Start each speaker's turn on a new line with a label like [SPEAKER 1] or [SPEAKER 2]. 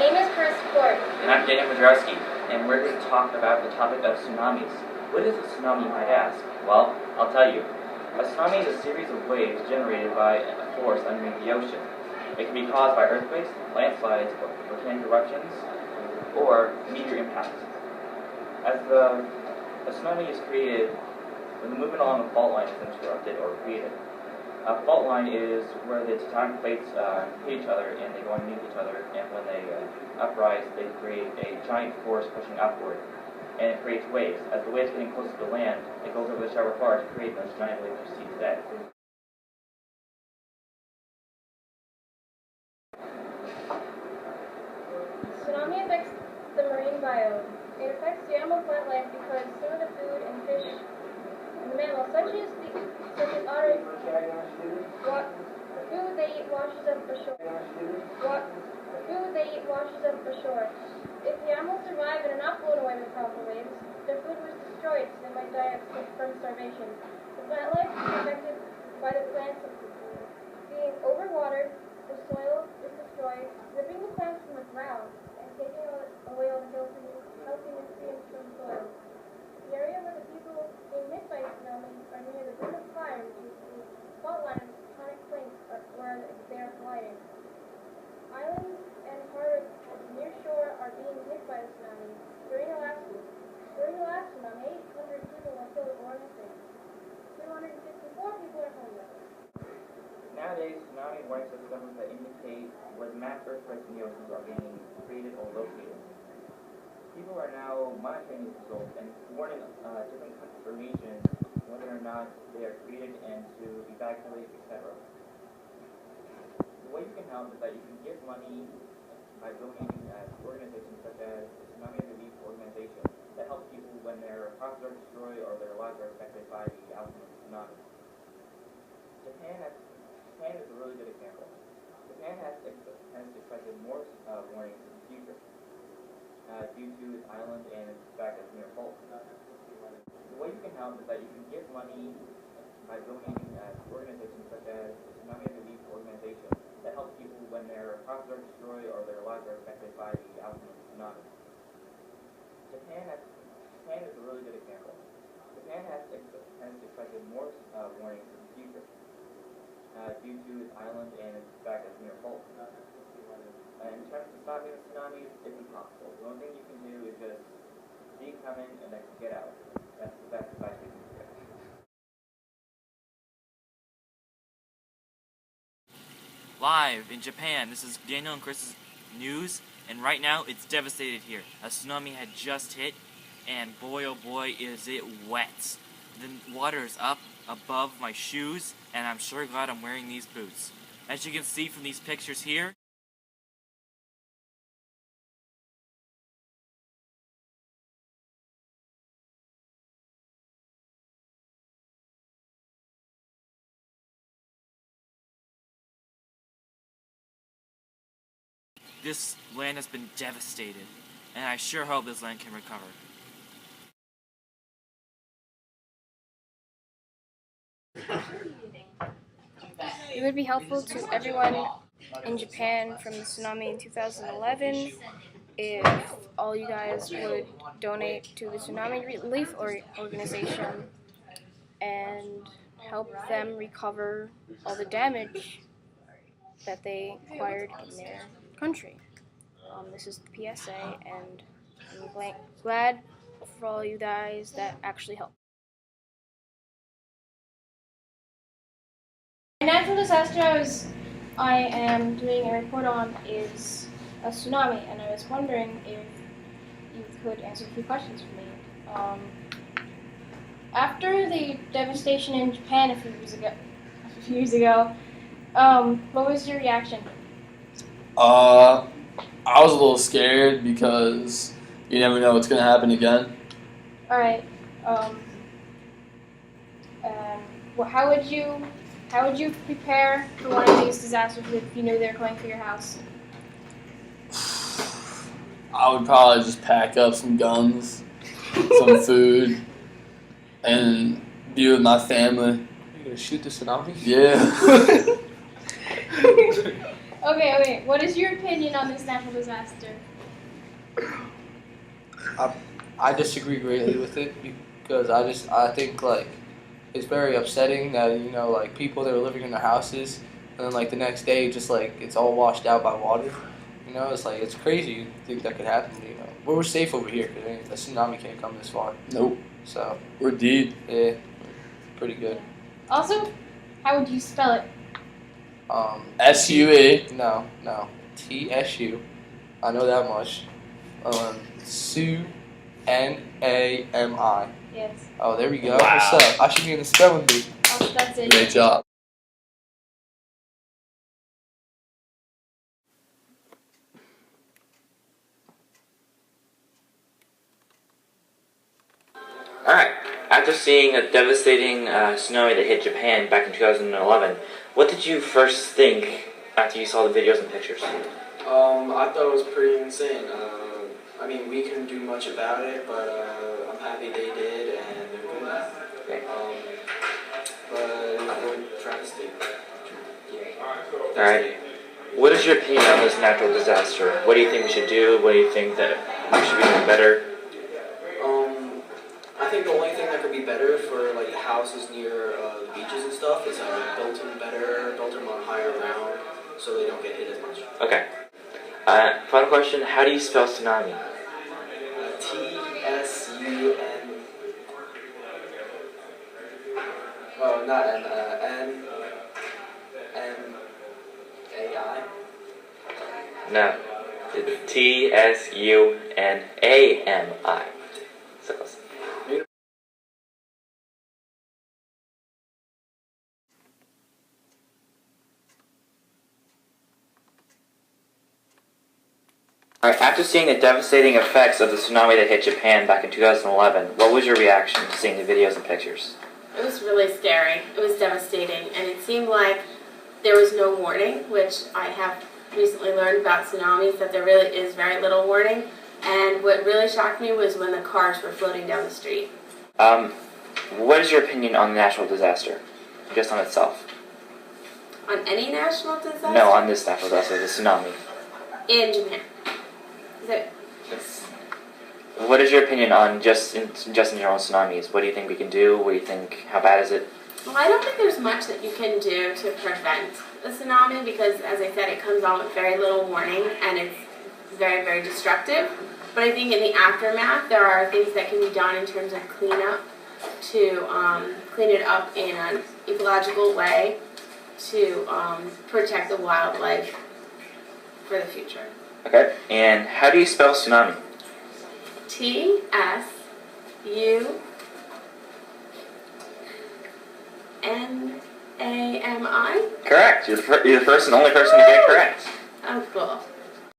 [SPEAKER 1] name is Karissa.
[SPEAKER 2] And I'm Daniel Wojcicki, and we're going to talk about the topic of tsunamis. What is a tsunami, you might ask? Well, I'll tell you. A tsunami is a series of waves generated by a force underneath the ocean. It can be caused by earthquakes, landslides, volcanic eruptions, or meteor impacts. A tsunami is created when the movement along a fault line is interrupted or created. A fault line is where the tectonic plates hit each other and they go underneath each other, and when they uprise, they create a giant force pushing upward, and it creates waves. As the waves getting closer to land, it goes over the shallow parts to create those giant waves you see today.
[SPEAKER 1] Tsunami affects the marine biome. It affects the animal plant life because some of the food and fish and the mammals, such as otters, food they eat washes up ashore. If the animals survive and are not blown away with powerful waves, their food was destroyed, so they might die from starvation. The plant life is affected by the plants being overwatered, the soil is destroyed, ripping the plants from the ground and taking away all the healthy nutrients from the soil. The area where the people being hit by tsunamis are near the rim of fire, which is the fault line of the tectonic plates where they are colliding. Islands and harbors near shore are being hit by the tsunami. During the last tsunami, 800 people were killed or missing. 254 people are homeless.
[SPEAKER 2] Nowadays, tsunami warning systems that indicate where the mass earthquakes in the oceans are being created or located. People are now monitoring these results and warning different countries or regions whether or not they are created and to evacuate, etc. The way you can help is that you can give money by donating to organizations such as the Tsunami Relief Organization that helps people when their houses are destroyed or their lives are affected by the outcome of the tsunami. Japan is a really good example. Japan has expected more warnings in the future due to its island and its fact that it's near fault. The way you can help is that you can give money by donating to organizations such as the Tsunami Relief Organization that helps people when their houses are destroyed or their lives are affected by the outcome of the tsunami. Japan is a really good example. Japan has expected more warnings in the future due to its island and its fact that it's near fault. In terms of stopping the tsunamis, it's impossible. The only thing you can do is just see it coming and then get out. That's the best advice we can give.
[SPEAKER 3] Live in Japan, this is Daniel and Chris's news, and right now it's devastated here. A tsunami had just hit, and boy oh boy is it wet. The water is up above my shoes, and I'm sure glad I'm wearing these boots. As you can see from these pictures here, this land has been devastated, and I sure hope this land can recover.
[SPEAKER 1] It would be helpful to everyone in Japan from the tsunami in 2011 if all you guys would donate to the Tsunami Relief Organization and help them recover all the damage that they acquired in their country. This is the PSA, and I'm glad for all you guys that actually helped. The natural disaster I am doing a report on is a tsunami, and I was wondering if you could answer a few questions for me. After the devastation in Japan a few years ago, what was your reaction?
[SPEAKER 4] I was a little scared because you never know what's going to happen again.
[SPEAKER 1] All right. Well, how would you prepare for one of these disasters if you knew they were coming for your house?
[SPEAKER 4] I would probably just pack up some guns, some food, and be with my family.
[SPEAKER 5] You're gonna shoot the tsunami?
[SPEAKER 4] Yeah.
[SPEAKER 1] Okay. What is your opinion on this natural disaster?
[SPEAKER 5] I disagree greatly with it because I think like it's very upsetting that like people that are living in their houses and then like the next day just like it's all washed out by water. It's like it's crazy. You think that could happen? But we're safe over here because a tsunami can't come this far.
[SPEAKER 4] Nope.
[SPEAKER 5] So
[SPEAKER 4] We're deep.
[SPEAKER 5] yeah, pretty good.
[SPEAKER 1] Also, how would you spell it?
[SPEAKER 4] SUA.
[SPEAKER 5] No. TSU. I know that much. Tsunami.
[SPEAKER 1] Yes.
[SPEAKER 5] Oh, there we go.
[SPEAKER 4] Wow.
[SPEAKER 5] What's up? I should be in the spelling bee.
[SPEAKER 1] Oh, that's it.
[SPEAKER 4] Great job.
[SPEAKER 3] Alright, after seeing a devastating tsunami that hit Japan back in 2011, what did you first think after you saw the videos and pictures?
[SPEAKER 6] I thought it was pretty insane. I mean, we couldn't do much about it, but I'm happy they did, and they're good.
[SPEAKER 3] Okay.
[SPEAKER 6] But we're trying to stay.
[SPEAKER 3] Alright, what is your opinion on this natural disaster? What do you think we should do? What do you think that we should be doing better?
[SPEAKER 6] I think the only thing that could be better for like the houses near the beaches and stuff is built them on higher ground so they don't get hit as much.
[SPEAKER 3] Okay. Final question, how do you spell tsunami?
[SPEAKER 6] TSUN. Oh, not N. NAI.
[SPEAKER 3] No, it's TSUNAMI. So close. Alright, after seeing the devastating effects of the tsunami that hit Japan back in 2011, what was your reaction to seeing the videos and pictures?
[SPEAKER 7] It was really scary. It was devastating, and it seemed like there was no warning, which I have recently learned about tsunamis, that there really is very little warning. And what really shocked me was when the cars were floating down the street.
[SPEAKER 3] What is your opinion on the natural disaster? Just on itself?
[SPEAKER 7] On any national disaster?
[SPEAKER 3] No, on this natural disaster, the tsunami.
[SPEAKER 7] In Japan. Is it?
[SPEAKER 3] What is your opinion on just in general tsunamis? What do you think we can do? What do you think? How bad is it?
[SPEAKER 7] Well, I don't think there's much that you can do to prevent a tsunami because, as I said, it comes on with very little warning and it's very, very destructive. But I think in the aftermath, there are things that can be done in terms of cleanup to clean it up in an ecological way to protect the wildlife for the future.
[SPEAKER 3] Okay, and how do you spell tsunami?
[SPEAKER 7] TSUNAMI?
[SPEAKER 3] Correct. You're the first and only person to get it correct.
[SPEAKER 7] Oh, cool.